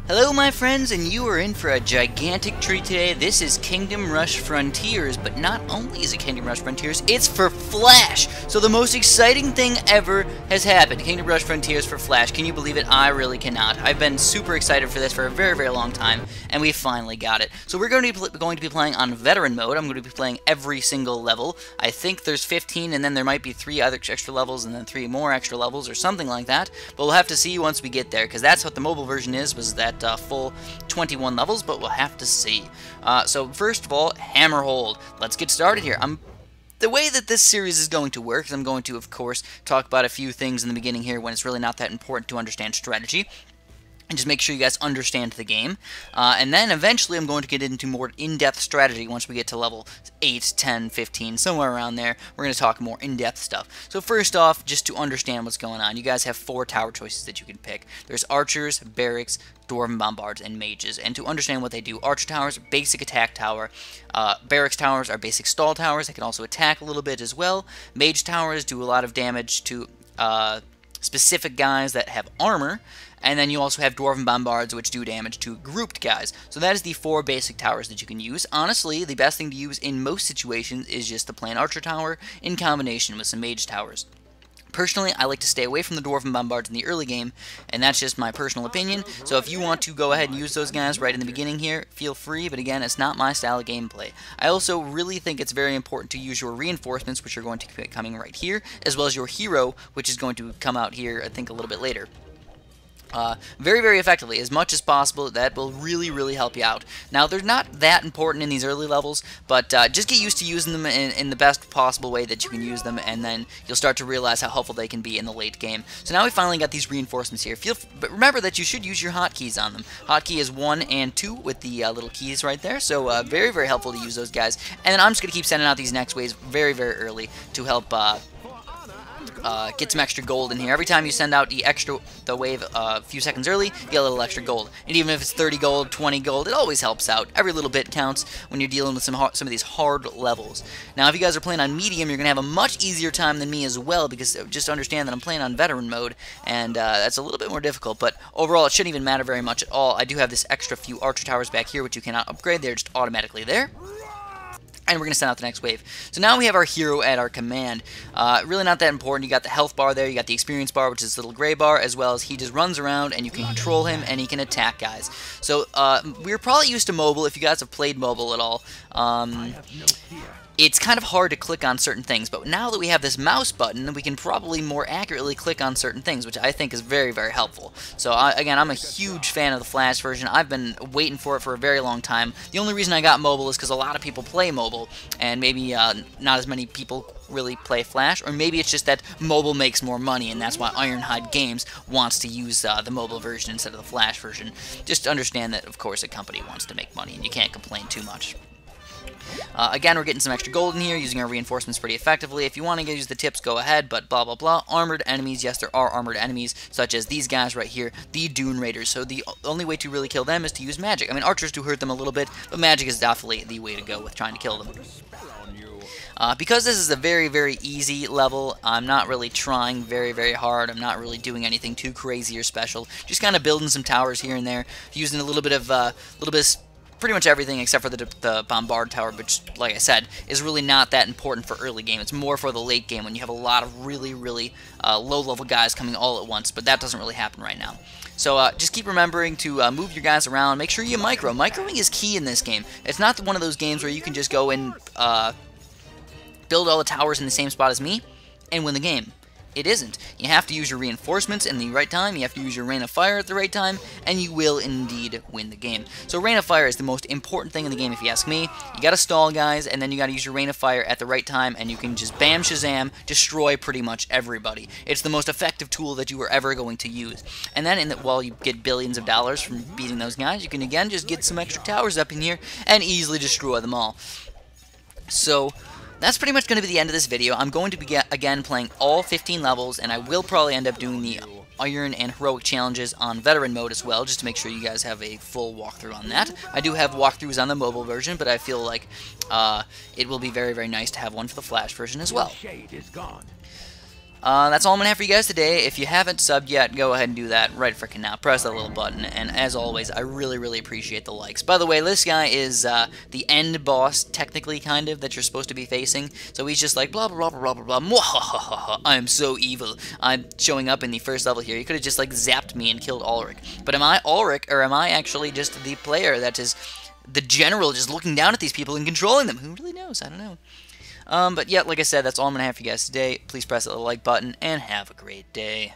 Hello my friends, and you are in for a gigantic treat today. This is Kingdom Rush Frontiers, but not only is it Kingdom Rush Frontiers, it's for Flash! So the most exciting thing ever has happened. Kingdom Rush Frontiers for Flash. Can you believe it? I really cannot. I've been super excited for this for a very, very long time, and we finally got it. So we're going to be playing on Veteran Mode. I'm going to be playing every single level. I think there's 15, and then there might be 3 other extra levels, and then 3 more extra levels, or something like that. But we'll have to see once we get there, because that's what the mobile version is, was that full 21 levels, but we'll have to see. So first of all, hammer hold. Let's get started here. The way that this series is going to work is I'm going to, of course, talk about a few things in the beginning here when it's really not that important to understand strategy, and just make sure you guys understand the game. And then eventually I'm going to get into more in-depth strategy once we get to level 8, 10, 15, somewhere around there. We're going to talk more in-depth stuff. So first off, just to understand what's going on, you guys have 4 tower choices that you can pick. There's archers, barracks, dwarven bombards, and mages. And to understand what they do, archer towers, basic attack tower. Barracks towers are basic stall towers. They can also attack a little bit as well. Mage towers do a lot of damage to specific guys that have armor. And then you also have Dwarven Bombards, which do damage to grouped guys. So that is the 4 basic towers that you can use. Honestly, the best thing to use in most situations is just the plain Archer Tower in combination with some Mage Towers. Personally, I like to stay away from the Dwarven Bombards in the early game, and that's just my personal opinion. So if you want to go ahead and use those guys right in the beginning here, feel free, but again, it's not my style of gameplay. I also really think it's very important to use your reinforcements, which are going to be coming right here, as well as your hero, which is going to come out here, I think, a little bit later. Very, very effectively, as much as possible. That will really, really help you out. Now, they're not that important in these early levels, but just get used to using them in the best possible way that you can use them, and then you'll start to realize how helpful they can be in the late game. So now we finally got these reinforcements here. But remember that you should use your hotkeys on them. Hotkey is 1 and 2 with the little keys right there, so very, very helpful to use those guys. And then I'm just going to keep sending out these next waves very, very early to help get some extra gold in here. Every time you send out the wave a few seconds early, you get a little extra gold. And even if it's 30 gold, 20 gold, it always helps out. Every little bit counts when you're dealing with some of these hard levels. Now, if you guys are playing on medium, you're going to have a much easier time than me as well, because just understand that I'm playing on veteran mode, and that's a little bit more difficult. But overall, it shouldn't even matter very much at all. I do have this extra few archer towers back here, which you cannot upgrade. They're just automatically there. And we're going to send out the next wave. So now we have our hero at our command. Really not that important. You got the health bar there, you got the experience bar, which is this little gray bar, as well as he just runs around and you can control him and he can attack guys. So we're probably used to mobile, if you guys have played mobile at all. It's kind of hard to click on certain things, but now that we have this mouse button, we can probably more accurately click on certain things, which I think is very, very helpful. So again, I'm a huge fan of the Flash version. I've been waiting for it for a very long time. The only reason I got mobile is because a lot of people play mobile, and maybe not as many people really play Flash, or maybe it's just that mobile makes more money, and that's why Ironhide Games wants to use the mobile version instead of the Flash version. Just understand that, of course, a company wants to make money, and you can't complain too much. Again, we're getting some extra gold in here, using our reinforcements pretty effectively. If you want to use the tips, go ahead, but blah, blah, blah. Armored enemies, yes, there are armored enemies, such as these guys right here, the Dune Raiders. So the only way to really kill them is to use magic. I mean, archers do hurt them a little bit, but magic is definitely the way to go with trying to kill them. Because this is a very, very easy level, I'm not really trying very, very hard. I'm not really doing anything too crazy or special. Just kind of building some towers here and there, using a little bit of pretty much everything except for the Bombard Tower, which, like I said, is really not that important for early game. It's more for the late game when you have a lot of really, really low-level guys coming all at once, but that doesn't really happen right now. So just keep remembering to move your guys around. Make sure you micro. Microing is key in this game. It's not one of those games where you can just go and build all the towers in the same spot as me and win the game. It isn't. You have to use your reinforcements in the right time, you have to use your rain of fire at the right time, and you will indeed win the game. So rain of fire is the most important thing in the game if you ask me. You gotta stall guys, and then you gotta use your rain of fire at the right time, and you can just bam shazam, destroy pretty much everybody. It's the most effective tool that you are ever going to use. And then while you get billions of dollars from beating those guys, you can again just get some extra towers up in here and easily destroy them all. So that's pretty much going to be the end of this video. I'm going to be, again, playing all 15 levels, and I will probably end up doing the Iron and Heroic challenges on Veteran Mode as well, just to make sure you guys have a full walkthrough on that. I do have walkthroughs on the mobile version, but I feel like it will be very, very nice to have one for the Flash version as well. That's all I'm going to have for you guys today. If you haven't subbed yet, go ahead and do that right frickin' now. Press that little button, and as always, I really, really appreciate the likes. By the way, this guy is the end boss, technically, kind of, that you're supposed to be facing. So he's just like, blah, blah, blah, blah, blah, blah, blah. I am so evil. I'm showing up in the first level here. He could have just, like, zapped me and killed Ulrich. But am I Ulrich, or am I actually just the player that is the general just looking down at these people and controlling them? Who really knows? I don't know. But yeah, like I said, that's all I'm going to have for you guys today. Please press that like button, and have a great day.